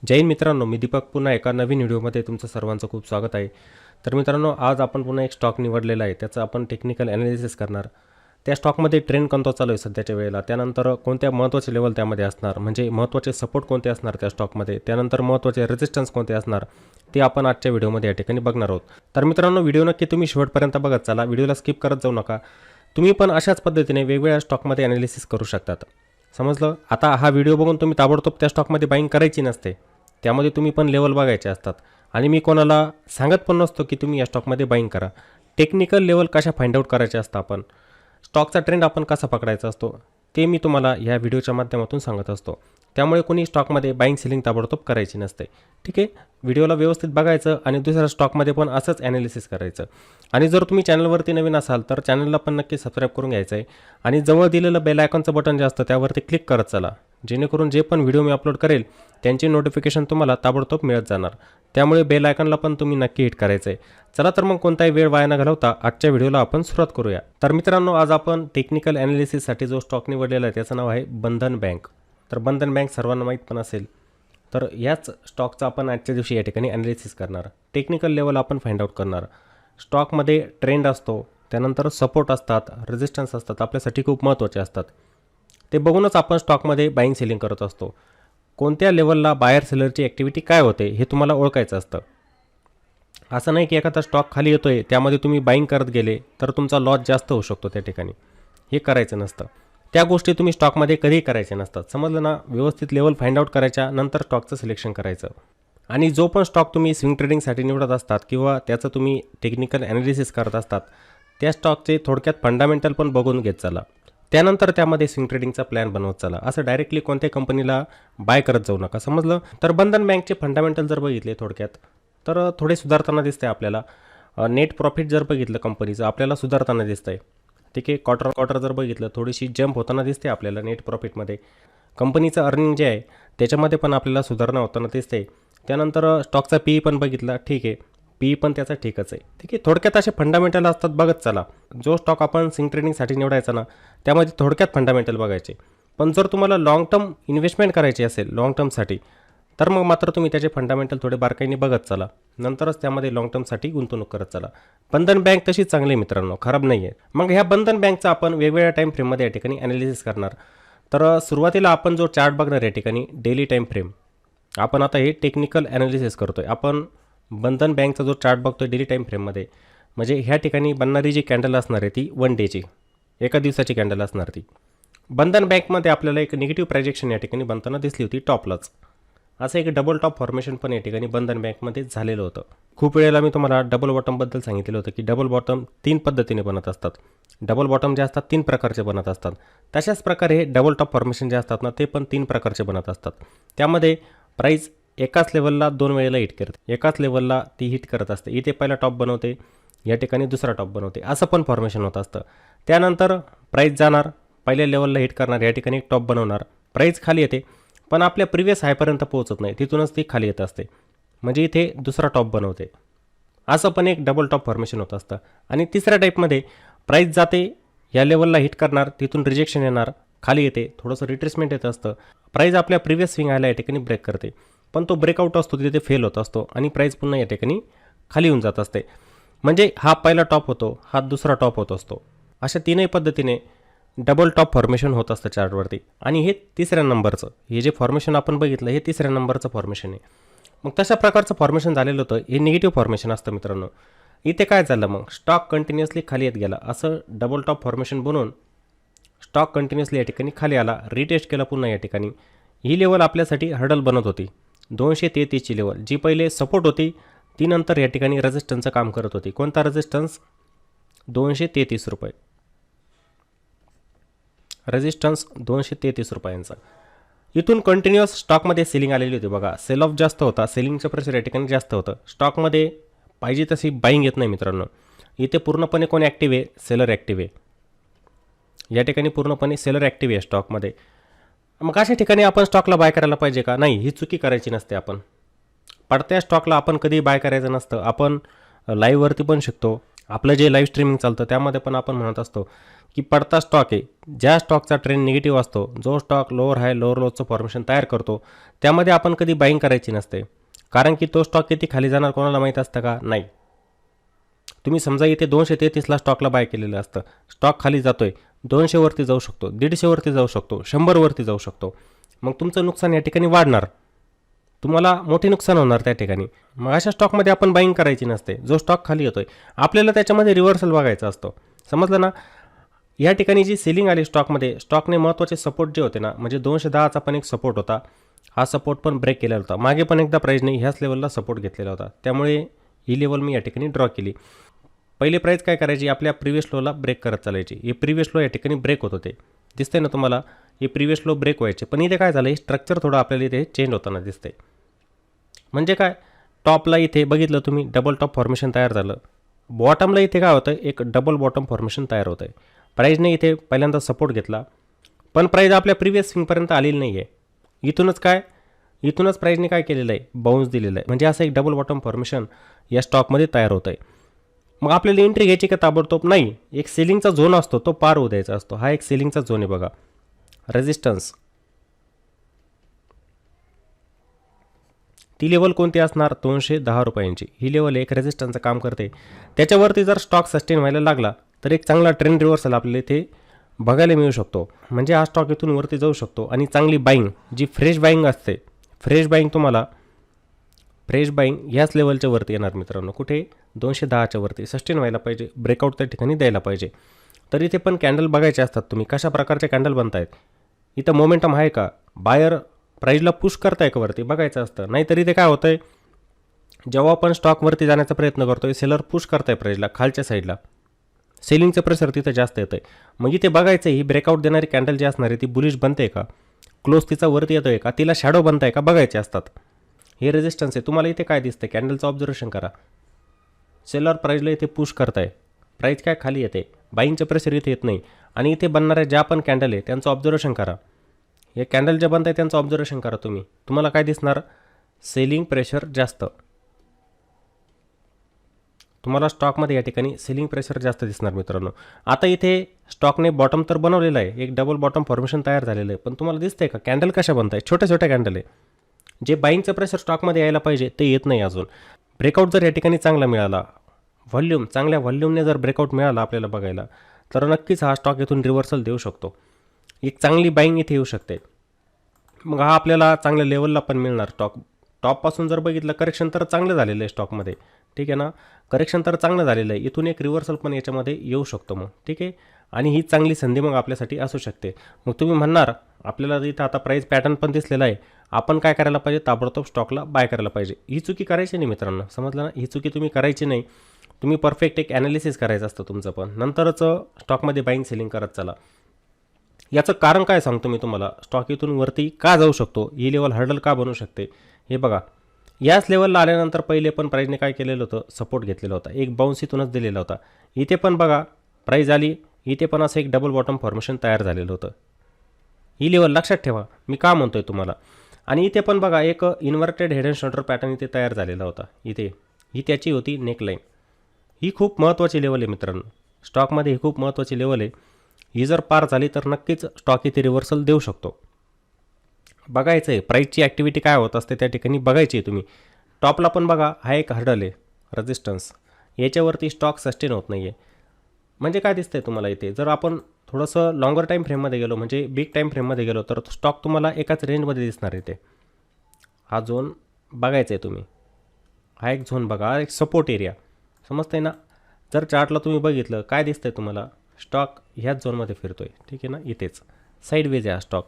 जय हिंद मित्रांनो, मी दीपक पुन्हा एका नवीन व्हिडिओमध्ये तुमचं सर्वांचं खूप स्वागत आहे. तर मित्रांनो, आज आपण पुन्हा एक स्टॉक निवडलेला आहे. त्याचं आपण टेक्निकल ॲनालिसिस करणार. त्या स्टॉकमध्ये ट्रेंड कोणता चालू आहे सध्याच्या वेळेला, त्यानंतर कोणत्या महत्त्वाचे लेवल त्यामध्ये असणार, म्हणजे महत्त्वाचे सपोर्ट कोणते असणार त्या स्टॉकमध्ये, त्यानंतर महत्त्वाचे रेजिस्टन्स कोणते असणार, ते आपण आजच्या व्हिडिओमध्ये या ठिकाणी बघणार आहोत. तर मित्रांनो, व्हिडिओ नक्की तुम्ही शेवटपर्यंत बघत चला, व्हिडिओला स्किप करत जाऊ नका. तुम्ही पण अशाच पद्धतीने वेगवेगळ्या स्टॉकमध्ये ॲनालिसिस करू शकतात. समजलं? आता हा व्हिडिओ बघून तुम्ही ताबडतोब त्या स्टॉकमध्ये बाईंग करायची नसते. त्यामध्ये तुम्ही पण लेवल बघायचे असतात आणि मी कोणाला सांगत पण नसतो की तुम्ही या स्टॉकमध्ये बाईंग करा. टेक्निकल लेवल कशा फाइंड आउट करायचे असतं, आपण स्टॉकचा ट्रेंड आपण कसा पकडायचा असतो, ते मी तुम्हाला या व्हिडिओच्या माध्यमातून सांगत असतो. त्यामुळे कोणी स्टॉकमध्ये बाईंग सेलिंग ताबडतोब करायची नसते. ठीक आहे, व्हिडिओला व्यवस्थित बघायचं आणि दुसऱ्या स्टॉकमध्ये पण असंच ॲनालिसिस करायचं. आणि जर तुम्ही चॅनलवरती नवीन असाल तर चॅनलला पण नक्की सबस्क्राईब करून घ्यायचं आहे आणि जवळ दिलेलं बेल आयकॉनचं बटन जे असतं त्यावरती क्लिक करत चला, जेणेकरून जे पण व्हिडिओ मी अपलोड करेल त्यांचे नोटिफिकेशन तुम्हाला ताबडतोब मिळत जाणार. त्यामुळे बेल आयकॉनला पण तुम्ही नक्की हिट करायचं आहे. चला तर मग कोणताही वेळ वाया न घालवता आजच्या व्हिडिओला आपण सुरुवात करूया. तर मित्रांनो, आज आपण टेक्निकल ॲनालिसिससाठी जो स्टॉक निवडलेला आहे त्याचं नाव आहे बंधन बँक. तर बंधन बँक सर्वांना माहीत पण असेल. तर याच स्टॉकचा आपण आजच्या दिवशी या ठिकाणी ॲनालिसिस करणार. टेक्निकल लेवल आपण फाइंड आउट करणार. स्टॉकमध्ये ट्रेंड असतो, त्यानंतर सपोर्ट असतात, रेजिस्टन्स असतात, आपल्यासाठी खूप महत्त्वाचे असतात. ते बघूनच आपण स्टॉकमध्ये बाईंग सेलिंग करत असतो. कोणत्या लेवलला बायर सेलरची ॲक्टिव्हिटी काय होते हे तुम्हाला ओळखायचं असतं. असं नाही की एखादा स्टॉक खाली येतो आहे त्यामध्ये तुम्ही बाईंग करत गेले तर तुमचा लॉस जास्त होऊ शकतो त्या ठिकाणी. हे करायचं नसतं. त्या गोष्टी तुम्ही स्टॉकमध्ये कधीही करायच्या नसतात. समजलं ना? व्यवस्थित लेवल फाइंड आउट करायच्या, नंतर स्टॉकचं सिलेक्शन करायचं. आणि जो पण स्टॉक तुम्ही स्विंग ट्रेडिंगसाठी निवडत असतात किंवा त्याचं तुम्ही टेक्निकल ॲनालिसिस करत असतात, त्या स्टॉकचे थोडक्यात फंडामेंटल पण बघून घेत चला. त्यानंतर त्यामध्ये स्विंग ट्रेडिंगचा प्लॅन बनवत चला. असं डायरेक्टली कोणत्या कंपनीला बाय करत जाऊ नका. समजलं? तर बंधन बँकचे फंडामेंटल जर बघितले थोडक्यात तर थोडे सुधारताना दिसते आपल्याला. नेट प्रॉफिट जर बघितलं कंपनीचं आपल्याला सुधारताना दिसतंय. ठीक आहे, क्वार्टर जर बघितलं थोडीशी जंप होताना दिसते आपल्याला नेट प्रॉफिटमध्ये. कंपनीचं अर्निंग जे आहे त्याच्यामध्ये पण आपल्याला सुधारणा होताना दिसते. त्यानंतर स्टॉकचा पी पण बघितला, ठीक आहे, पी पण त्याचा ठीकच आहे. ठीक आहे, थोडक्यात असे फंडामेंटल असतात, बघत चला. जो स्टॉक आपण स्विंग ट्रेडिंगसाठी निवडायचा ना त्यामध्ये थोडक्यात फंडामेंटल बघायचे. पण जर तुम्हाला लाँग टर्म इन्व्हेस्टमेंट करायची असेल लाँग टर्मसाठी, तर मग मात्र तुम्ही त्याचे फंडामेंटल थोडे बारकाईने बघत चला. नंतरच त्यामध्ये लाँग टर्मसाठी गुंतवणूक करत चला. बंधन बँक तशी चांगली आहे मित्रांनो, खराब नाही आहे. मग ह्या बंधन बँकचा आपण वेगवेगळ्या टाईम फ्रेममध्ये या ठिकाणी ॲनालिसिस करणार. तर सुरुवातीला आपण जो चार्ट बघणार या ठिकाणी डेली टाईम फ्रेम. आपण आता हे टेक्निकल ॲनालिसिस करतोय. आपण बंधन बँकचा जो चार्ट बघतोय डेली टाईम फ्रेममध्ये, म्हणजे ह्या ठिकाणी बनणारी जी कॅन्डल असणार आहे ती 1 डेची, एका दिवसाची कॅन्डल असणार ती. बंधन बँकमध्ये आपल्याला एक निगेटिव्ह प्रायजेक्शन या ठिकाणी बनताना दिसली होती टॉपलाच. असं एक डबल टॉप फॉर्मेशन पण या ठिकाणी बंधन बँकमध्ये झालेलं होतं. खूप वेळेला मी तुम्हाला डबल बॉटमबद्दल सांगितलेलं होतं की डबल बॉटम 3 पद्धतीने बनत असतात. डबल बॉटम जे असतात 3 प्रकारचे बनत असतात. तशाच प्रकारे हे डबल टॉप फॉर्मेशन जे असतात ना ते पण 3 प्रकारचे बनत असतात. त्यामध्ये प्राईस एकाच लेवलला 2 वेळेला हिट करते, एकाच लेवलला ती हिट करत असते. इथे पहिला टॉप बनवते, या ठिकाणी दुसरा टॉप बनवते, असं पण फॉर्मेशन होत असतं. त्यानंतर प्राईस जाणार, पहिल्या लेवलला हिट करणार, या ठिकाणी एक टॉप बनवणार, प्राईस खाली येते पण आपल्या प्रिव्हियस हायपर्यंत पोहोचत नाही, तिथूनच ती खाली येत असते, म्हणजे इथे दुसरा टॉप बनवते. असं पण एक डबल टॉप फॉर्मेशन होत असतं. आणि तिसऱ्या टाईपमध्ये प्राईस जाते, या लेवलला हिट करणार, तिथून रिजेक्शन येणार, खाली येते, थोडंसं रिट्रेसमेंट येत असतं. प्राईस आपल्या प्रिव्हियस स्विंग हायला या ठिकाणी ब्रेक करते, पण तो ब्रेकआउट असतो तिथे फेल होत असतो आणि प्राईस पुन्हा या ठिकाणी खाली येऊन जात असते. म्हणजे हा पहिला टॉप होतो, हा दुसरा टॉप होत असतो. अशा तीनही पद्धतीने डबल टॉप फॉर्मेशन होत असतं चार्टवरती. आणि हे तिसऱ्या नंबरचं, हे जे फॉर्मेशन आपण बघितलं हे तिसऱ्या नंबरचं फॉर्मेशन आहे. मग तशा प्रकारचं फॉर्मेशन झालेलं होतं, हे निगेटिव्ह फॉर्मेशन असतं मित्रांनो. इथे काय झालं, मग स्टॉक कंटिन्युअसली खाली येत गेला. असं डबल टॉप फॉर्मेशन बनवून स्टॉक कंटिन्युअसली या ठिकाणी खाली आला, रिटेस्ट केला पुन्हा या ठिकाणी. ही लेवल आपल्यासाठी हर्डल बनत होती, 233ची लेवल, जी पहिले सपोर्ट होती ती नंतर या ठिकाणी रेजिस्टन्सचं काम करत होती. कोणता रेजिस्टन्स? 233 रुपये. रेजिस्टन्स 233 रुपयांचा. इथून कंटिन्युअस स्टॉकमध्ये सेलिंग आलेली होती बघा. सेल ऑफ जास्त होता, सेलिंगचं प्रेशर या ठिकाणी जास्त होतं. स्टॉकमध्ये पाहिजे तशी बाईंग येत नाही मित्रांनो. इथे पूर्णपणे कोण ॲक्टिव्ह आहे? सेलर ॲक्टिव्ह आहे. या ठिकाणी पूर्णपणे सेलर ॲक्टिव्ह आहे स्टॉकमध्ये. मग अशा ठिकाणी आपण स्टॉकला बाय करायला पाहिजे का? नाही, ही चुकी करायची नसते. आपण पडत्या स्टॉकला आपण कधी बाय करायचं नसतं. आपण लाईव्हवरती पण शिकतो आपलं जे लाईव्ह स्ट्रीमिंग चालतं त्यामध्ये पण आपण म्हणत असतो की पडता स्टॉक आहे, ज्या स्टॉकचा ट्रेंड निगेटिव्ह असतो, जो स्टॉक लोअर हाय लोअर लोचं फॉर्मेशन तयार करतो, त्यामध्ये आपण कधी बाईंग करायची नसते. कारण की तो स्टॉक किती खाली जाणार कोणाला माहीत असतं का? नाही. तुम्ही समजा इथे 233ला स्टॉकला बाय केलेलं असतं, स्टॉक खाली जातोय, 200 वरती जाऊ शकतो, 150 वरती जाऊ शकतो, 100 वरती जाऊ शकतो. मग तुमचं नुकसान या ठिकाणी वाढणार, तुम्हाला मोठे नुकसान होणार त्या ठिकाणी. मग अशा स्टॉकमध्ये आपण बाईंग करायची नसते. जो स्टॉक खाली येतोय आपल्याला त्याच्यामध्ये रिव्हर्सल बघायचा असतो. समजलं ना? या ठिकाणी जी सेलिंग आली स्टॉकमध्ये, स्टॉकने महत्त्वाचे सपोर्ट जे होते ना, म्हणजे 210चा पण एक सपोर्ट होता, हा सपोर्ट पण ब्रेक केलेला होता. मागे पण एकदा प्राईजने ह्याच लेवलला सपोर्ट घेतलेला होता, त्यामुळे ही लेवल मी या ठिकाणी ड्रॉ केली. पहिले प्राईज काय करायची, आपल्या प्रिव्हियस लोला ब्रेक करत चालायची. हे प्रिव्हियस लो या ठिकाणी ब्रेक होत होते, दिसते ना तुम्हाला? हे प्रिव्हियस लो ब्रेक व्हायचे, पण इथे काय झालं, हे स्ट्रक्चर थोडं आपल्याला इथे चेंज होताना दिसते. म्हणजे काय, टॉपला इथे बघितलं तुम्ही डबल टॉप फॉर्मेशन तयार झालं, बॉटमला इथे काय होतं, एक डबल बॉटम फॉर्मेशन तयार होतं आहे. प्राईजने इथे पहिल्यांदा सपोर्ट घेतला, पण प्राईज आपल्या प्रिव्हियस स्विंगपर्यंत आलेली नाही आहे. इथूनच प्राईजने काय केलेलं आहे, बाउन्स दिलेलं आहे. म्हणजे असं एक डबल बॉटम फॉर्मेशन या स्टॉकमध्ये तयार होतं आहे. मग आपल्याला एंट्री घ्यायची का ताबडतोब? नाही. एक सेलिंगचा झोन असतो, तो पार होऊ द्यायचा असतो. हा एक सेलिंगचा झोन आहे बघा, रेजिस्टन्स. ती लेवल कोणती असणार, 210 रुपयांची. ही लेवल एक रेजिस्टन्सचं काम करते. त्याच्यावरती जर स्टॉक सस्टेन व्हायला लागला तर एक चांगला ट्रेंड रिव्हर्सल आपल्याला इथे बघायला मिळू शकतो. म्हणजे हा स्टॉक इथून वरती जाऊ शकतो आणि चांगली बाईंग, जी फ्रेश बाईंग असते, फ्रेश बाईंग ह्याच लेवलच्या वरती येणार मित्रांनो. कुठे? 210च्या वरती सस्टेन व्हायला पाहिजे, ब्रेकआउट त्या ठिकाणी द्यायला पाहिजे. तर इथे पण कॅन्डल बघायचे असतात तुम्ही, कशा प्रकारचे कॅन्डल बनत आहेत, इथं मोमेंटम आहे का, बायर प्राईजला पुश करताय का वरती बघायचं असतं. नाहीतर इथे काय होतं आहे, जेव्हा आपण स्टॉकवरती जाण्याचा प्रयत्न करतोय, सेलर पुश करताय प्राईजला खालच्या साईडला, सेलिंगचं प्रेशर तिथं जास्त येतं आहे. मग इथे बघायचं ही ब्रेकआउट देणारी कॅन्डल जी असणार आहे ती बुलिश बनते का, क्लोज तिचा वरती येतोय का, तिला शॅडो बनताय का बघायचे असतात. हे रेजिस्टन्स आहे. तुम्हाला इथे काय दिसतं, कॅन्डलचं ऑब्झर्वेशन करा. सेलर प्राईजला इथे पुश करताय, प्राईज काय खाली येते, बाईंगचं प्रेशर इथे येत नाही. आणि इथे बनणाऱ्या ज्या पण कॅन्डल आहे त्यांचं ऑब्झर्वेशन करा. हे कॅन्डल ज्या बनत आहे त्यांचं ऑब्झर्वेशन करा तुम्ही, तुम्हाला काय दिसणार, सेलिंग प्रेशर जास्त. तुम्हाला स्टॉकमध्ये या ठिकाणी सेलिंग प्रेशर जास्त दिसणार मित्रांनो. आता इथे स्टॉकने बॉटम तर बनवलेलं आहे, एक डबल बॉटम फॉर्मेशन तयार झालेलं आहे, पण तुम्हाला दिसतंय का कॅन्डल कशा बनत आहे, छोट्या छोट्या कॅन्डल आहे. जे बाईंगचं प्रेशर स्टॉकमध्ये यायला पाहिजे ते येत नाही अजून. ब्रेकआउट जर या ठिकाणी चांगला मिळाला, चांगल्या व्हॉल्यूमने जर ब्रेकआउट मिळाला आपल्याला बघायला, तर नक्कीच हा स्टॉक इथून रिव्हर्सल देऊ शकतो. एक चांगली बाईंग इथे येऊ शकते. मग हा आपल्याला चांगल्या लेवलला पण मिळणार. टॉपपासून जर बघितलं, करेक्शन तर चांगलं झालेलं आहे स्टॉकमध्ये, ठीक आहे ना, करेक्शन तर चांगलं झालेलं आहे. इथून एक रिव्हर्सल पण याच्यामध्ये येऊ शकतो मग, ठीक आहे. आणि ही चांगली संधी मग आपल्यासाठी असू शकते. मग तुम्ही म्हणणार आपल्याला इथं आता प्राईस पॅटर्न पण दिसलेला आहे, आपण काय करायला पाहिजे, ताबडतोब स्टॉकला बाय करायला पाहिजे. ही चुकी करायची नाही मित्रांनो, समजलं ना, ही चुकी तुम्ही करायची नाही. तुम्ही परफेक्ट एक ॲनालिसिस करायचं असतं तुमचं पण, नंतरच स्टॉकमध्ये बाईंग सेलिंग करत चला. याचं कारण काय सांगतो मी तुम्हाला, स्टॉक इथून वरती का जाऊ शकतो, ही लेवल हर्डल का बनू शकते. हे बघा, याच लेवलला आल्यानंतर पहिले पण प्राईजने काय केलेलं होतं, सपोर्ट घेतलेला होता, एक बाउन्स इथूनच दिलेला होता. इथे पण बघा प्राईज आली, इथे पण असं एक डबल बॉटम फॉर्मेशन तयार झालेलं होतं. ही लेवल लक्षात ठेवा मी का म्हणतोय तुम्हाला. आणि इथे पण बघा एक inverted head and shoulder pattern इथे तयार झालेला होता. ही त्याची होती नेकलाईन. ही खूप महत्त्वाची लेवल आहे मित्रांनो, स्टॉकमध्ये ही खूप महत्त्वाची लेवल आहे. ही जर पार झाली तर नक्कीच स्टॉक इथे रिव्हर्सल देऊ शकतो. बघायचं आहे प्राईजची ॲक्टिव्हिटी काय होत असते त्या ठिकाणी बघायची आहे तुम्ही. टॉपला पण बघा हा एक हर्डल आहे, रेजिस्टन्स, याच्यावरती स्टॉक सस्टेन होत नाही आहे. म्हणजे काय दिसतं आहे तुम्हाला इथे, जर आपण थोडंसं लॉंगर टाईम फ्रेममध्ये गेलो, म्हणजे बिग टाईम फ्रेममध्ये गेलो, तर स्टॉक तुम्हाला एकाच रेंजमध्ये दिसणार इथे. हा झोन बघायचा आहे तुम्ही, हा एक झोन बघा, एक सपोर्ट एरिया, समजतं आहे ना. जर चार्टला तुम्ही बघितलं काय दिसतं आहे तुम्हाला, स्टॉक ह्याच झोनमध्ये फिरतो आहे, ठीक आहे ना, इथेच साईडवेज आहे हा स्टॉक.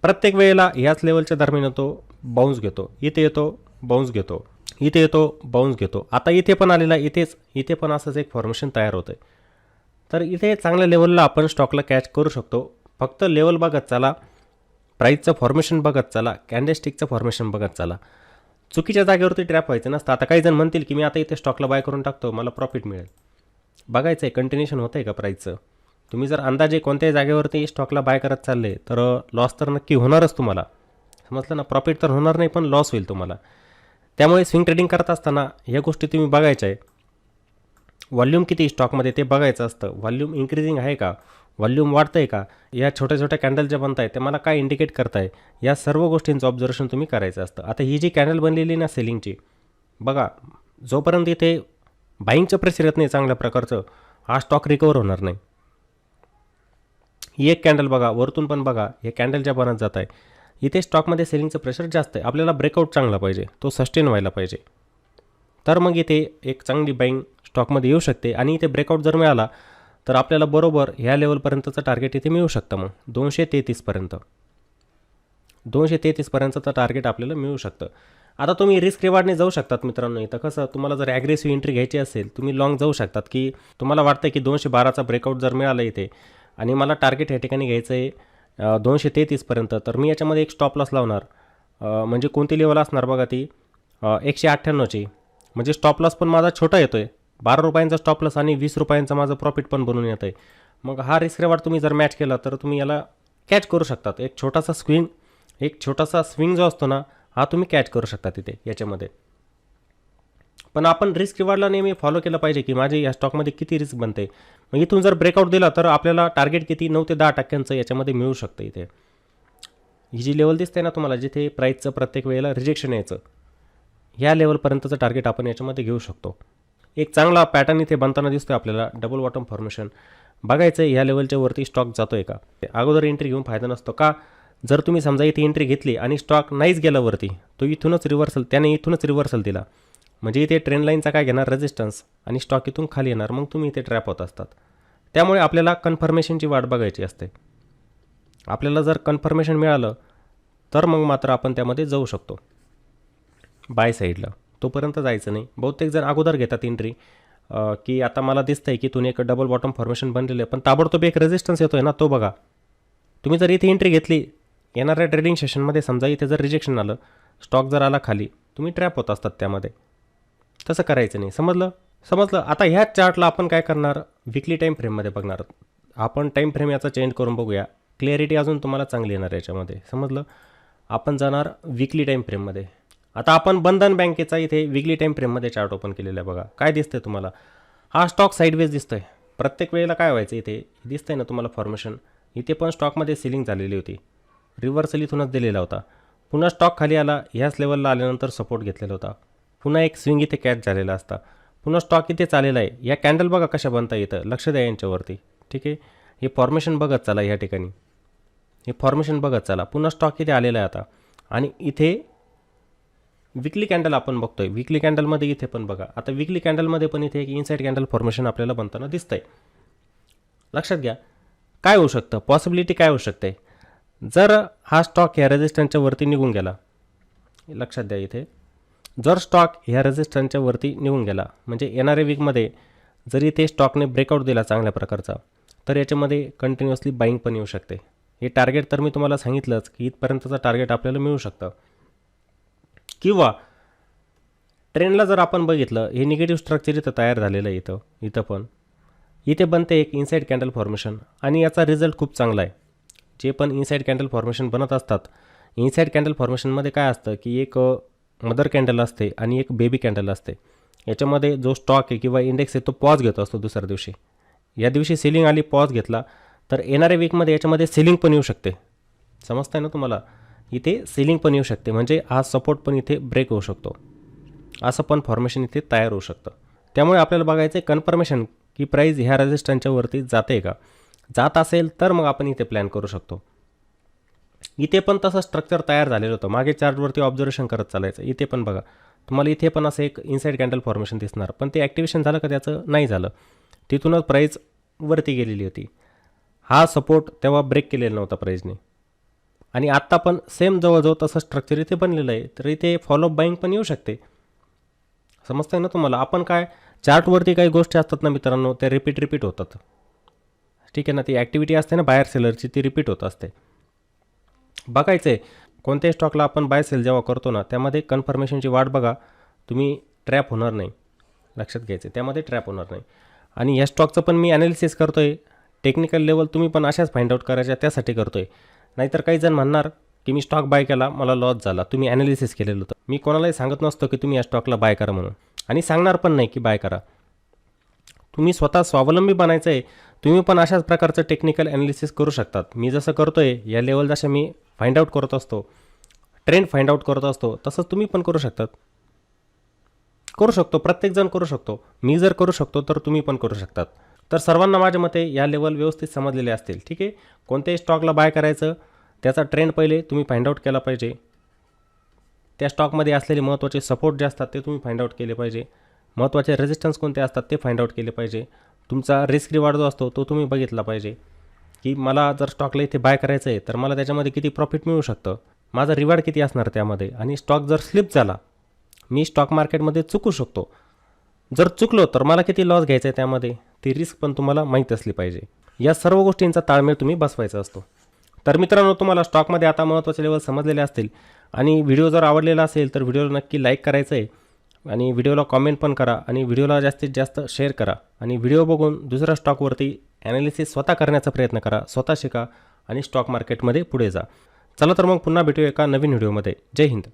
प्रत्येक वेळेला ह्याच लेवलच्या दरम्यान येतो, बाउन्स घेतो, इथे येतो, बाउन्स घेतो, इथे येतो, बाउन्स घेतो. आता इथे पण आलेला, इथे पण असंच एक फॉर्मेशन तयार होतं आहे. तर इथे चांगल्या लेवलला आपण स्टॉकला कॅच करू शकतो. फक्त लेवल बघत चला, प्राईजचं फॉर्मेशन बघत चला, कॅन्डलस्टिकचं फॉर्मेशन बघत चला. चुकीच्या जागेवरती ट्रॅप व्हायचं नसतं. आता काही जण म्हणतील की मी आता इथे स्टॉकला बाय करून टाकतो, मला प्रॉफिट मिळेल. बघायचं आहे कंटिन्युएशन होतं आहे का प्राईजचं. तुम्ही जर अंदाजे कोणत्याही जागेवरती स्टॉकला बाय करत चालले तर लॉस तर नक्की होणारच तुम्हाला, समजलं ना. प्रॉफिट तर होणार नाही पण लॉस होईल तुम्हाला. त्यामुळे स्विंग ट्रेडिंग करत असताना ह्या गोष्टी तुम्ही बघायच्या आहे. व्हॉल्यूम किती स्टॉकमध्ये ते बघायचं असतं. व्हॉल्यूम इन्क्रीजिंग आहे का, व्हॉल्यूम वाढतं आहे का, या छोट्या छोट्या कॅन्डल ज्या बनत आहे ते मला काय इंडिकेट करताय, या सर्व गोष्टींचं ऑब्झर्वेशन तुम्ही करायचं असतं. आता ही जी कॅन्डल बनलेली ना सेलिंगची, बघा जोपर्यंत इथे बाईंगचं प्रेशर येत नाही चांगल्या प्रकारचं, हा स्टॉक रिकवर होणार नाही. ही एक कॅन्डल बघा, वरतून पण बघा, हे कॅन्डल ज्या बनत जात आहे इथे स्टॉकमध्ये सेलिंगचं प्रेशर जास्त आहे. आपल्याला ब्रेकआउट चांगला पाहिजे, तो सस्टेन व्हायला पाहिजे, तर मग इथे एक चांगली बाईंग स्टॉकमध्ये येऊ शकते. आणि इथे ब्रेकआउट जर मिळाला तर आपल्याला बरोबर ह्या लेवलपर्यंतचं टार्गेट इथे मिळू शकतं. मग 233पर्यंतचं टार्गेट आपल्याला मिळू शकतं. आता तुम्ही रिस्क रिवॉर्डने जाऊ शकतात मित्रांनो. इथं कसं, तुम्हाला जर ॲग्रेसिव्ह एंट्री घ्यायची असेल, तुम्ही लॉंग जाऊ शकतात, की तुम्हाला वाटतं की 212चा ब्रेकआउट जर मिळाला इथे आणि मला टार्गेट ह्या ठिकाणी घ्यायचं आहे 233पर्यंत, तर मी याच्यामध्ये एक स्टॉप लॉस लावणार. म्हणजे कोणती लेवल असणार बघा ती 198ची. म्हणजे स्टॉप लॉस पण माझा छोटा येतो आहे, 12 रुपयांचा स्टॉप लॉस आणि 20 रुपयांचा माझं प्रॉफिट पण बनून येतं आहे. मग हा रिस्क रिवॉर्ड तुम्ही जर मॅच केला तर तुम्ही याला कॅच करू शकतात. एक छोटासा स्विंग जो असतो ना, हा तुम्ही कॅच करू शकता तिथे याच्यामध्ये. पण आपण रिस्क रिवॉर्डला नेहमी फॉलो केलं पाहिजे की माझे या स्टॉकमध्ये किती रिस्क बनते. मग इथून जर ब्रेकआउट दिला तर आपल्याला टार्गेट किती 9 ते 10% याच्यामध्ये मिळू शकतं. इथे ही जी लेवल दिसते ना तुम्हाला, जिथे प्राईसचं प्रत्येक वेळेला रिजेक्शन यायचं, ह्या लेवलपर्यंतचं टार्गेट आपण याच्यामध्ये घेऊ शकतो. एक चांगला पॅटर्न इथे बनताना दिसतोय आपल्याला, डबल बॉटम फॉर्मेशन. बघायचं ह्या लेवलच्या वरती स्टॉक जातो आहे का. अगोदर एंट्री घेऊन फायदा नसतो का. जर तुम्ही समजा इथे एंट्री घेतली आणि स्टॉक नाहीच गेला वरती, तो त्याने इथूनच रिव्हर्सल दिला, म्हणजे इथे ट्रेंड लाईनचा काय घेणार रेजिस्टन्स, आणि स्टॉक इथून खाली येणार, मग तुम्ही इथे ट्रॅप होत असतात. त्यामुळे आपल्याला कन्फर्मेशनची वाट बघायची असते. आपल्याला जर कन्फर्मेशन मिळालं तर मग मात्र आपण त्यामध्ये जाऊ शकतो बाय साईडला. तोपर्यंत जायचं नाही. बहुतेक जण अगोदर घेतात एंट्री, की आता मला दिसतंय की इथून एक डबल बॉटम फॉर्मेशन बनलेलं आहे, पण ताबडतोब एक रेजिस्टन्स येतो आहे ना, तो बघा. तुम्ही जर इथे एंट्री घेतली, येणाऱ्या ट्रेडिंग सेशनमध्ये समजा इथे जर रिजेक्शन आलं, स्टॉक जर आला खाली, तुम्ही ट्रॅप होत असतात त्यामध्ये. तसं करायचं नाही. समजलं. आता ह्या चार्टला आपण काय करणार, विकली टाईम फ्रेममध्ये बघणार. आपण टाईम फ्रेम याचा चेंज करून बघूया, क्लॅरिटी अजून तुम्हाला चांगली येणार याच्यामध्ये. समजलं. आपण जाणार विकली टाईम फ्रेममध्ये. आता आपण बंधन बँकेचा इथे विकली टाईम फ्रेममध्ये चार्ट ओपन केलेला आहे. बघा काय दिसतंय तुम्हाला, हा स्टॉक साईडवेज दिसतोय. प्रत्येक वेळेला काय व्हायचं, इथे दिसतंय ना तुम्हाला फॉर्मेशन, इथे पण स्टॉकमध्ये सेलिंग झालेली होती, रिव्हर्सल इथूनच दिलेला होता. पुन्हा स्टॉक खाली आला, ह्याच लेवलला आल्यानंतर सपोर्ट घेतलेला होता, पुन्हा एक स्विंग इथे कॅच झालेला असता, पुन्हा स्टॉक इथे चाललेला आहे. या कॅन्डल बघा कशा बनता येतं, लक्ष द्या यांच्यावरती. ठीक आहे, हे फॉर्मेशन बघत चला, या ठिकाणी हे फॉर्मेशन बघत चला. पुन्हा स्टॉक इथे आलेला आहे आता, आणि इथे विकली कॅन्डल आपण बघतोय. विकली कॅन्डलमध्ये इथे पण बघा, आता विकली कॅन्डलमध्ये पण इथे एक इनसाइड कॅन्डल फॉर्मेशन आपल्याला बनताना दिसतंय. लक्षात घ्या काय होऊ शकतं, पॉसिबिलिटी काय होऊ शकते. जर हा स्टॉक ह्या रेजिस्टन्सच्या वरती निघून गेला, लक्षात द्या इथे, जर स्टॉक ह्या रेजिस्टन्सच्या वरती निघून गेला, म्हणजे येणाऱ्या वीकमध्ये जरी ते स्टॉकने ब्रेकआउट दिला चांगल्या प्रकारचा, तर याच्यामध्ये कंटिन्युअसली बाईंग पण येऊ शकते. हे टार्गेट तर मी तुम्हाला सांगितलंच की इथपर्यंतचं टार्गेट आपल्याला मिळू शकतं. किंवा ट्रेंडला जर आपण बघितलं, हे निगेटिव्ह स्ट्रक्चर इथं तयार झालेलं आहे. इथं पण इथे बनते एक इनसाइड कॅन्डल फॉर्मेशन, आणि याचा रिझल्ट खूप चांगला आहे. जे पण इनसाइड कॅन्डल फॉर्मेशन बनत असतात, इनसाइड कॅन्डल फॉर्मेशनमध्ये काय असतं की एक मदर कॅन्डल असते आणि एक बेबी कॅन्डल असते. याच्यामध्ये जो स्टॉक आहे किंवा इंडेक्स आहे तो पॉज घेतो असतो दुसऱ्या दिवशी. या दिवशी सेलिंग आली, पॉज घेतला, तर येणाऱ्या वीकमध्ये याच्यामध्ये सेलिंग पण येऊ शकते. समजताय ना तुम्हाला, इथे सेलिंग पण येऊ शकते, म्हणजे हा सपोर्ट पण इथे ब्रेक होऊ शकतो. असं पण फॉर्मेशन इथे तयार होऊ शकतं. त्यामुळे आपल्याला बघायचं आहे कन्फर्मेशन की प्राईस ह्या रेजिस्टन्सच्या वरती जाते का. जात असेल तर मग आपण इथे प्लॅन करू शकतो. इथे पण तसं स्ट्रक्चर तयार झालेलं होतं, मागे चार्टवरती ऑब्झर्वेशन करत चालायचं. इथे पण बघा तुम्हाला, इथे पण असं एक इनसाइड कॅन्डल फॉर्मेशन दिसणार, पण ते ॲक्टिवेशन झालं का त्याचं, नाही झालं. तिथूनच प्राईस वरती गेलेली होती. हा सपोर्ट तेव्हा ब्रेक केलेला नव्हता प्राईजने, आणि आत्ता पण सेम जवळजवळ तसं स्ट्रक्चर इथे बनलेलं आहे. तर इथे फॉलोअप बाईंग पण येऊ शकते. समजतंय ना तुम्हाला. आपण काय चार्टवरती काही गोष्टी असतात ना मित्रांनो, त्या रिपीट होतात. ठीक आहे ना, ती ॲक्टिव्हिटी असते ना बायर सेलरची, ती रिपीट होत असते. बघायचं आहे कोणत्याही स्टॉकला आपण बाय सेल जेव्हा करतो ना, त्यामध्ये कन्फर्मेशनची वाट बघा, तुम्ही ट्रॅप होणार नाही. लक्षात घ्यायचं, त्यामध्ये ट्रॅप होणार नाही. आणि या स्टॉकचं पण मी ॲनालिसिस करतो आहे. टेक्निकल लेवल तुम्ही पण अशाच फाइंड आउट करायच्या, त्यासाठी करतो आहे. नाहीतर काही जण म्हणणार की मी स्टॉक बाय केला, मला लॉस झाला, तुम्ही ॲनालिसिस केलेलं होतं. मी कोणालाही सांगत नसतो की तुम्ही या स्टॉकला बाय करा म्हणून, आणि सांगणार पण नाही की बाय करा. तुम्ही स्वतः स्वावलंबी बनायचं आहे, तुम्ही पण अशाच प्रकारचं टेक्निकल ॲनालिसिस करू शकतात. मी जसं करतो आहे, या लेवल जसं मी फाइंड आउट करत असतो, ट्रेंड फाइंड आउट करत असतो, तसंच तुम्ही पण करू शकतात. करू शकतो, प्रत्येकजण करू शकतो. मी जर करू शकतो तर तुम्ही पण करू शकतात. तर सर्वांना माझ्या मते या लेवल व्यवस्थित समजलेले असतील. ठीक आहे. कोणत्याही स्टॉकला बाय करायचं, त्याचा ट्रेंड पहिले तुम्ही फाइंड आउट केला पाहिजे. त्या स्टॉकमध्ये असलेले महत्त्वाचे सपोर्ट जे असतात ते तुम्ही फाइंड आउट केले पाहिजे. महत्त्वाचे रेजिस्टन्स कोणते असतात ते फाइंड आउट केले पाहिजे. तुमचा रिस्क रिवॉर्ड जो असतो तो तुम्ही बघितला पाहिजे, की मला जर स्टॉकला इथे बाय करायचं आहे तर मला त्याच्यामध्ये किती प्रॉफिट मिळू शकतं, माझा रिवॉर्ड किती असणार त्यामध्ये, आणि स्टॉक जर स्लिप झाला, मी स्टॉक मार्केटमध्ये चुकू शकतो, जर चुकलो तर मला किती लॉस घ्यायचा आहे त्यामध्ये, ती रिस्क पण तुम्हाला माहीत असली पाहिजे. या सर्व गोष्टींचा ताळमेळ तुम्ही बसवायचा असतो. तर मित्रांनो, तुम्हाला स्टॉकमध्ये आता महत्त्वाचे लेवल समजलेले असतील आणि व्हिडिओ जर आवडलेला असेल तर व्हिडिओला नक्की लाईक करायचं आहे आणि व्हिडिओला कॉमेंट पण करा आणि व्हिडिओला जास्तीत जास्त शेअर करा आणि व्हिडिओ बघून दुसऱ्या स्टॉकवरती ॲनालिसिस स्वतः करण्याचा प्रयत्न करा, स्वतः शिका आणि स्टॉक मार्केटमध्ये पुढे जा. चला तर मग पुन्हा भेटूया एका नवीन व्हिडिओमध्ये. जय हिंद.